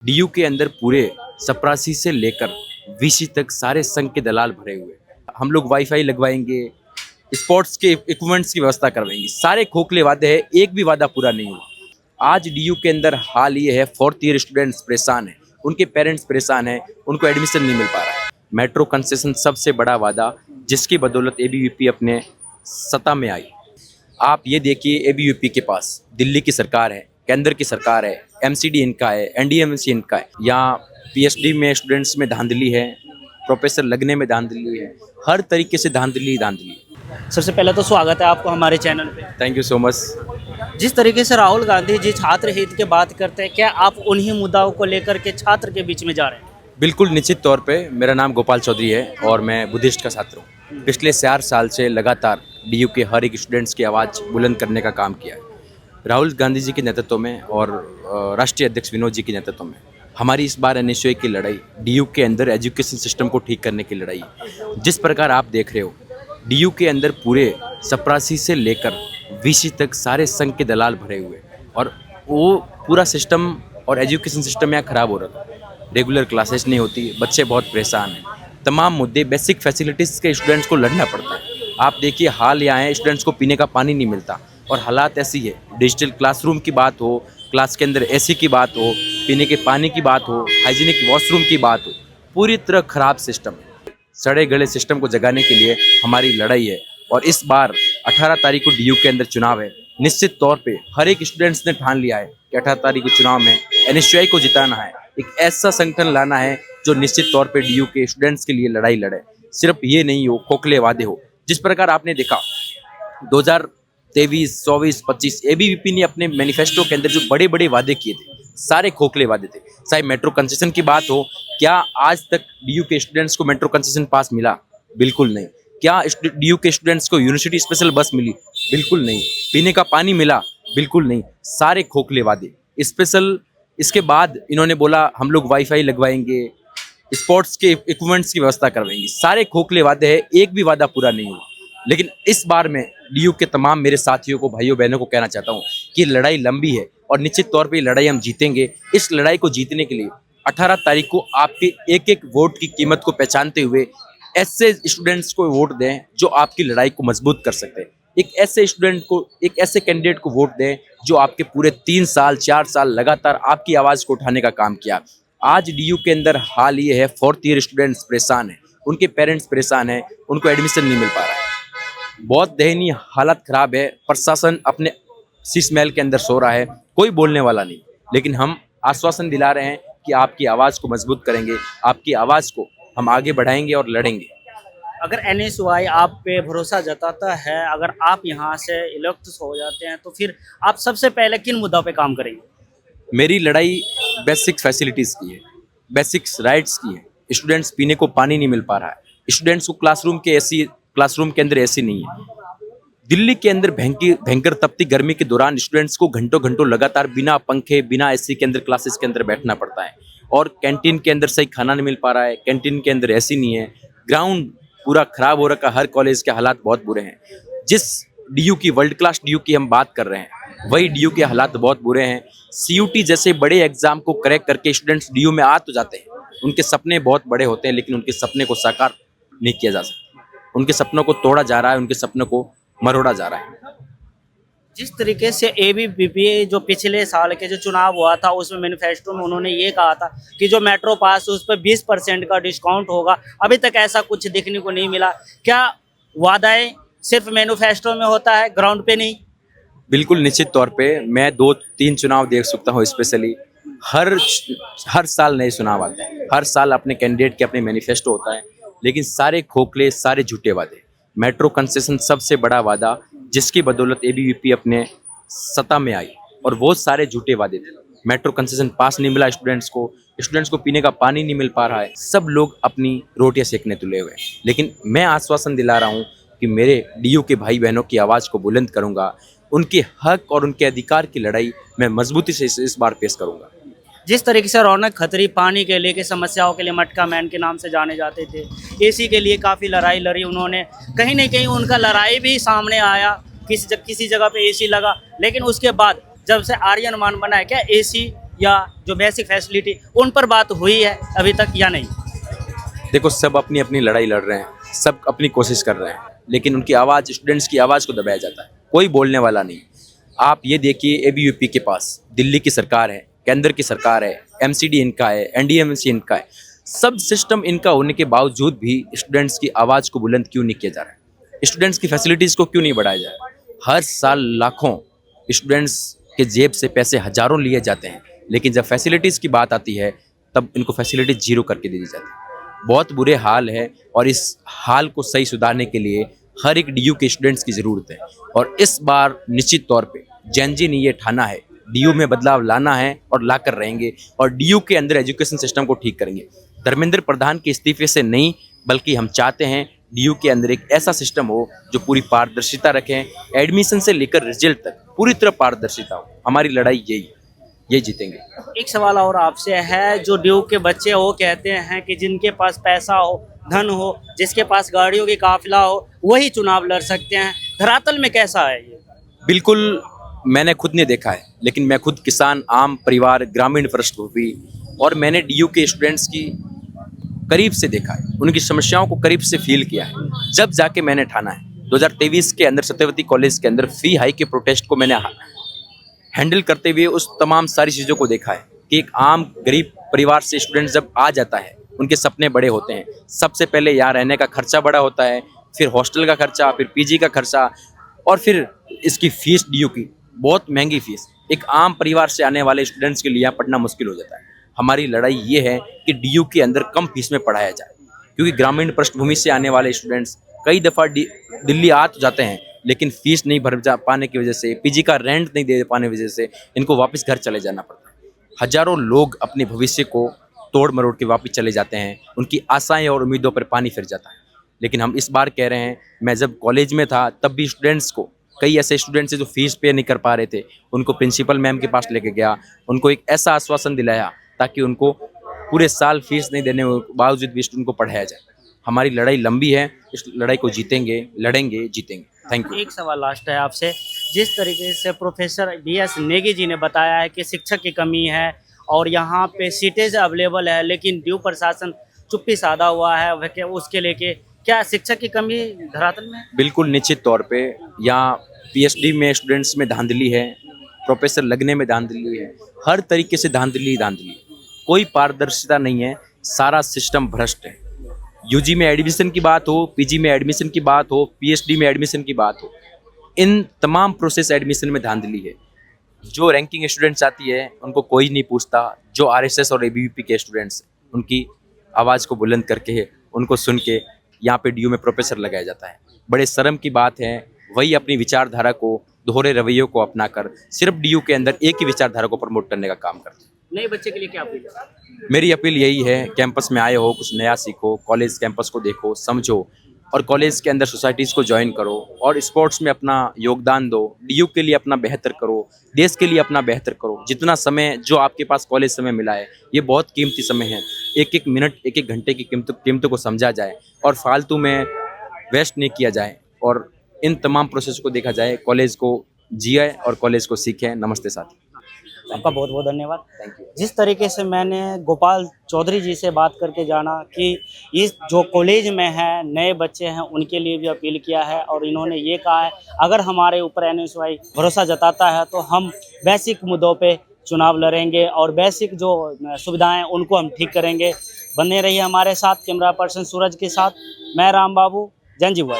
DU के अंदर पूरे चपरासी से लेकर वीसी तक सारे संघ के दलाल भरे हुए हैं। हम लोग वाईफाई लगवाएंगे, स्पोर्ट्स के इक्विपमेंट्स की व्यवस्था करवाएंगे, सारे खोखले वादे हैं, एक भी वादा पूरा नहीं हुआ। आज डीयू के अंदर हाल ये है, फोर्थ ईयर स्टूडेंट्स परेशान हैं, उनके पेरेंट्स परेशान हैं, उनको एडमिशन नहीं मिल पा रहा है। मेट्रो कंसेशन सबसे बड़ा वादा जिसकी बदौलत एबीवीपी अपने सत्ता में आई। आप ये देखिए, एबीवीपी के पास दिल्ली की सरकार है, केंद्र की सरकार है, एमसीडी इनका है, एनडीएमसी इनका है। यहाँ पीएचडी में स्टूडेंट्स में धांधली है, प्रोफेसर लगने में धांधली है, हर तरीके से धांधली धांधली। सबसे पहले तो स्वागत है आपको हमारे चैनल पे। Thank you so much. जिस तरीके से राहुल गांधी जी छात्र हित की बात करते हैं, क्या आप उन्हीं मुद्दाओं को लेकर के छात्र के बीच में जा रहे हैं? बिल्कुल निश्चित तौर पे। मेरा नाम गोपाल चौधरी है और मैं बुद्धिस्ट का छात्र हूँ। पिछले 4 साल से लगातार डीयू के हर एक स्टूडेंट्स की आवाज़ बुलंद करने का काम किया है। राहुल गांधी जी के नेतृत्व में और राष्ट्रीय अध्यक्ष विनोद जी के नेतृत्व में हमारी इस बार एनएसयूआई की लड़ाई डीयू के अंदर एजुकेशन सिस्टम को ठीक करने की लड़ाई। जिस प्रकार आप देख रहे हो, डीयू के अंदर पूरे चपरासी से लेकर वीसी तक सारे संघ के दलाल भरे हुए हैं और वो पूरा सिस्टम और एजुकेशन सिस्टम यहाँ ख़राब हो रहा था। रेगुलर क्लासेस नहीं होती, बच्चे बहुत परेशान हैं, तमाम मुद्दे, बेसिक फैसिलिटीज़ के स्टूडेंट्स को लड़ना पड़ता है। आप देखिए, हाल यहाँ है, स्टूडेंट्स को पीने का पानी नहीं मिलता और हालात ऐसी है। डिजिटल क्लासरूम की बात हो, क्लास के अंदर एसी की बात हो, पीने के पानी की बात हो, हाइजीनिक वॉशरूम की बात हो, पूरी तरह ख़राब सिस्टम है। सड़े गले सिस्टम को जगाने के लिए हमारी लड़ाई है और इस बार 18 तारीख को डीयू के अंदर चुनाव है। निश्चित तौर पे हर एक स्टूडेंट्स ने ठान लिया है कि 18 तारीख को चुनाव में एनएसयूआई को जिताना है, एक ऐसा संगठन लाना है जो निश्चित तौर पे डीयू के स्टूडेंट्स के लिए लड़ाई लड़े। सिर्फ ये नहीं हो, खोखले वादे हो। जिस प्रकार आपने देखा 2023, 24, 25 एबीवीपी ने अपने मैनिफेस्टो के अंदर जो बड़े बड़े वादे किए थे, सारे खोखले वादे थे। चाहे मेट्रो कंसेशन की बात हो, क्या आज तक डीयू के स्टूडेंट्स को मेट्रो कंसेशन पास मिला? बिल्कुल नहीं। क्या डीयू के स्टूडेंट्स को यूनिवर्सिटी स्पेशल बस मिली? बिल्कुल नहीं। पीने का पानी मिला? बिल्कुल नहीं। सारे खोखले वादे। स्पेशल इसके बाद इन्होंने बोला हम लोग वाईफाई लगवाएंगे, स्पोर्ट्स के इक्विपमेंट्स की व्यवस्था करवाएंगे, सारे खोखले वादे हैं, एक भी वादा पूरा नहीं हुआ। लेकिन इस बार मैं डीयू के तमाम मेरे साथियों को, भाइयों बहनों को कहना चाहता हूँ कि लड़ाई लंबी है और निश्चित तौर पे ये लड़ाई हम जीतेंगे। इस लड़ाई को जीतने के लिए 18 तारीख को आपके एक एक वोट की कीमत को पहचानते हुए ऐसे स्टूडेंट्स को वोट दें जो आपकी लड़ाई को मजबूत कर सकते हैं। एक ऐसे स्टूडेंट को, एक ऐसे कैंडिडेट को वोट दें जो आपके पूरे 3 साल 4 साल लगातार आपकी आवाज़ को उठाने का काम किया। आज डीयू के अंदर हाल ये है, फोर्थ ईयर स्टूडेंट्स परेशान हैं, उनके पेरेंट्स परेशान हैं, उनको एडमिशन नहीं मिल पा रहा है। बहुत दयनीय हालत ख़राब है। प्रशासन अपने शीश महल के अंदर सो रहा है, कोई बोलने वाला नहीं। लेकिन हम आश्वासन दिला रहे हैं कि आपकी आवाज़ को मजबूत करेंगे, आपकी आवाज़ को हम आगे बढ़ाएंगे और लड़ेंगे। अगर एनएसयूआई आप पे भरोसा जताता है, अगर आप यहाँ से इलेक्ट हो जाते हैं, तो फिर आप सबसे पहले किन मुद्दों पे काम करेंगे? मेरी लड़ाई बेसिक फैसिलिटीज़ की है, बेसिक्स राइट्स की है। स्टूडेंट्स पीने को पानी नहीं मिल पा रहा है, स्टूडेंट्स को क्लासरूम के अंदर एसी नहीं है। दिल्ली के अंदर भयंकर तपती गर्मी के दौरान स्टूडेंट्स को घंटों घंटों लगातार बिना पंखे, बिना एसी के अंदर क्लासेस के अंदर बैठना पड़ता है और कैंटीन के अंदर सही खाना नहीं मिल पा रहा है, कैंटीन के अंदर एसी नहीं है, ग्राउंड पूरा खराब हो रखा है, हर कॉलेज के हालात बहुत बुरे हैं। जिस डीयू की, वर्ल्ड क्लास डीयू की हम बात कर रहे हैं, वही डीयू के हालात बहुत बुरे हैं। सीयूटी जैसे बड़े एग्जाम को क्रैक करके स्टूडेंट्स डीयू में आ तो जाते हैं, उनके सपने बहुत बड़े होते हैं, लेकिन उनके सपने को साकार नहीं किया जा सकता। उनके सपनों को तोड़ा जा रहा है, उनके सपनों को मरोड़ा जा रहा है। जिस तरीके से एबीवीपी जो पिछले साल के जो चुनाव हुआ था, उसमें मैनिफेस्टो में उन्होंने ये कहा था कि जो मेट्रो पास है उस पर 20% का डिस्काउंट होगा। अभी तक ऐसा कुछ देखने को नहीं मिला। क्या वादाएं सिर्फ मैनिफेस्टो में होता है, ग्राउंड पे नहीं? बिल्कुल निश्चित तौर पे मैं 2-3 चुनाव देख सकता हूँ। स्पेशली हर साल नए चुनाव आते हैं, हर साल अपने कैंडिडेट के अपने मैनिफेस्टो होता है, लेकिन सारे खोखले, सारे झूठे वादे। मेट्रो कंसेशन सबसे बड़ा वादा जिसकी बदौलत एबीवीपी अपने सत्ता में आई और वो सारे झूठे वादे थे। मेट्रो कंसेशन पास नहीं मिला स्टूडेंट्स को पीने का पानी नहीं मिल पा रहा है, सब लोग अपनी रोटियां सेकने तुले हुए हैं। लेकिन मैं आश्वासन दिला रहा हूँ कि मेरे डीयू के भाई बहनों की आवाज़ को बुलंद करूँगा, उनके हक और उनके अधिकार की लड़ाई मैं मजबूती से इस बार पेश करूँगा। जिस तरीके से रौनक खत्री पानी के लेके समस्याओं के लिए मटका मैन के नाम से जाने जाते थे, एसी के लिए काफ़ी लड़ाई लड़ी उन्होंने, कहीं ना कहीं उनका लड़ाई भी सामने आया, किसी जगह पे एसी लगा। लेकिन उसके बाद जब से आर्यन मान बना है, क्या एसी या जो बेसिक फैसिलिटी उन पर बात हुई है अभी तक या नहीं? देखो, सब अपनी अपनी लड़ाई लड़ रहे हैं, सब अपनी कोशिश कर रहे हैं, लेकिन उनकी आवाज़, स्टूडेंट्स की आवाज़ को दबाया जाता है, कोई बोलने वाला नहीं। आप ये देखिए, एबीवीपी के पास दिल्ली की सरकार है, केंद्र की सरकार है, एमसीडी इनका है, एनडीएमसी इनका है, सब सिस्टम इनका होने के बावजूद भी स्टूडेंट्स की आवाज़ को बुलंद क्यों नहीं किया जा रहा है? स्टूडेंट्स की फैसिलिटीज़ को क्यों नहीं बढ़ाया जा रहा है? हर साल लाखों स्टूडेंट्स के जेब से पैसे हजारों लिए जाते हैं, लेकिन जब फैसिलिटीज़ की बात आती है तब इनको फैसिलिटीज जीरो करके दे दी जाती है। बहुत बुरे हाल है और इस हाल को सही सुधारने के लिए हर एक डीयू के स्टूडेंट्स की ज़रूरत है। और इस बार निश्चित तौर पे जैन जी ने ये ठाना है, डीयू में बदलाव लाना है और ला कर रहेंगे, और डीयू के अंदर एजुकेशन सिस्टम को ठीक करेंगे। धर्मेंद्र प्रधान के इस्तीफे से नहीं, बल्कि हम चाहते हैं डीयू के अंदर एक ऐसा सिस्टम हो जो पूरी पारदर्शिता रखें, एडमिशन से लेकर रिजल्ट तक पूरी तरह पारदर्शिता हो। हमारी लड़ाई यही जीतेंगे। एक सवाल और आपसे है, जो ड्यूक के बच्चे वो कहते हैं कि जिनके पास पैसा हो, धन हो, जिसके पास गाड़ियों की काफिला हो, वही चुनाव लड़ सकते हैं। धरातल में कैसा है ये? बिल्कुल, मैंने खुद नहीं देखा है, लेकिन मैं खुद किसान, आम परिवार, ग्रामीण पृष्ठभूमि, और मैंने डीयू के स्टूडेंट्स की करीब से देखा है, उनकी समस्याओं को करीब से फील किया है, जब जाके मैंने ठाना है। 2023 के अंदर सत्यवती कॉलेज के अंदर फी हाई के प्रोटेस्ट को मैंने हैंडल करते हुए उस तमाम सारी चीज़ों को देखा है कि एक आम गरीब परिवार से स्टूडेंट जब आ जाता है, उनके सपने बड़े होते हैं। सबसे पहले यहाँ रहने का खर्चा बड़ा होता है, फिर हॉस्टल का खर्चा, फिर पीजी का खर्चा, और फिर इसकी फ़ीस डीयू की बहुत महंगी फ़ीस। एक आम परिवार से आने वाले स्टूडेंट्स के लिए यहाँ पढ़ना मुश्किल हो जाता है। हमारी लड़ाई ये है कि डीयू के अंदर कम फीस में पढ़ाया जाए, क्योंकि ग्रामीण पृष्ठभूमि से आने वाले स्टूडेंट्स कई दफ़ा दिल्ली आ तो जाते हैं, लेकिन फीस नहीं भर जा पाने की वजह से, पीजी का रेंट नहीं दे पाने की वजह से इनको वापस घर चले जाना पड़ता है। हजारों लोग अपने भविष्य को तोड़ मरोड़ के वापस चले जाते हैं, उनकी आशाएं और उम्मीदों पर पानी फिर जाता है। लेकिन हम इस बार कह रहे हैं, मैं जब कॉलेज में था तब भी स्टूडेंट्स को, कई ऐसे स्टूडेंट्स जो फीस पे नहीं कर पा रहे थे, उनको प्रिंसिपल मैम के पास लेके गया, उनको एक ऐसा आश्वासन दिलाया ताकि उनको पूरे साल फीस नहीं देने के बावजूद भी स्टूडेंट को पढ़ाया जाए। हमारी लड़ाई लंबी है, इस लड़ाई को जीतेंगे, लड़ेंगे, जीतेंगे। Thank you. एक सवाल लास्ट है आपसे, जिस तरीके से प्रोफेसर बीएस नेगी जी ने बताया है कि शिक्षक की कमी है और यहाँ पे सीटें अवेलेबल है, लेकिन ड्यू प्रशासन चुप्पी साधा हुआ है, वह क्या उसके लेके क्या शिक्षक की कमी धरातल में है? बिल्कुल निश्चित तौर पे यहाँ पीएचडी में स्टूडेंट्स में धांधली है, प्रोफेसर लगने में धांधली है, हर तरीके से धांधली है। कोई पारदर्शिता नहीं है, सारा सिस्टम भ्रष्ट है। यूजी में एडमिशन की बात हो, पीजी में एडमिशन की बात हो, पीएचडी में एडमिशन की बात हो, इन तमाम प्रोसेस एडमिशन में धांधली है। जो रैंकिंग स्टूडेंट्स आती है उनको कोई नहीं पूछता, जो आरएसएस और एबीवीपी के स्टूडेंट्स, उनकी आवाज़ को बुलंद करके, उनको सुन के यहाँ पे डीयू में प्रोफेसर लगाया जाता है। बड़े शर्म की बात है, वही अपनी विचारधारा को, दोहरे रवैयों को अपनाकर सिर्फ डीयू के अंदर एक ही विचारधारा को प्रमोट करने का काम करते हैं। नए बच्चे के लिए क्या अपील है? मेरी अपील यही है, कैंपस में आए हो, कुछ नया सीखो, कॉलेज कैंपस को देखो, समझो, और कॉलेज के अंदर सोसाइटीज़ को ज्वाइन करो और स्पोर्ट्स में अपना योगदान दो, डीयू के लिए अपना बेहतर करो, देश के लिए अपना बेहतर करो। जितना समय जो आपके पास कॉलेज समय मिला है, ये बहुत कीमती समय है। एक एक मिनट, एक एक घंटे की कीमतों को समझा जाए और फालतू में वेस्ट नहीं किया जाए, और इन तमाम प्रोसेस को देखा जाए, कॉलेज को जिए और कॉलेज को सीखें। नमस्ते साथी। आपका बहुत बहुत धन्यवाद। Thank you. जिस तरीके से मैंने गोपाल चौधरी जी से बात करके जाना कि इस जो कॉलेज में है नए बच्चे हैं उनके लिए भी अपील किया है, और इन्होंने ये कहा है अगर हमारे ऊपर एनएसयूआई भरोसा जताता है तो हम बेसिक मुद्दों पे चुनाव लड़ेंगे और बेसिक जो सुविधाएं उनको हम ठीक करेंगे। बने रहिए हमारे साथ। कैमरा पर्सन सूरज के साथ मैं राम बाबू, जन जी वॉइस।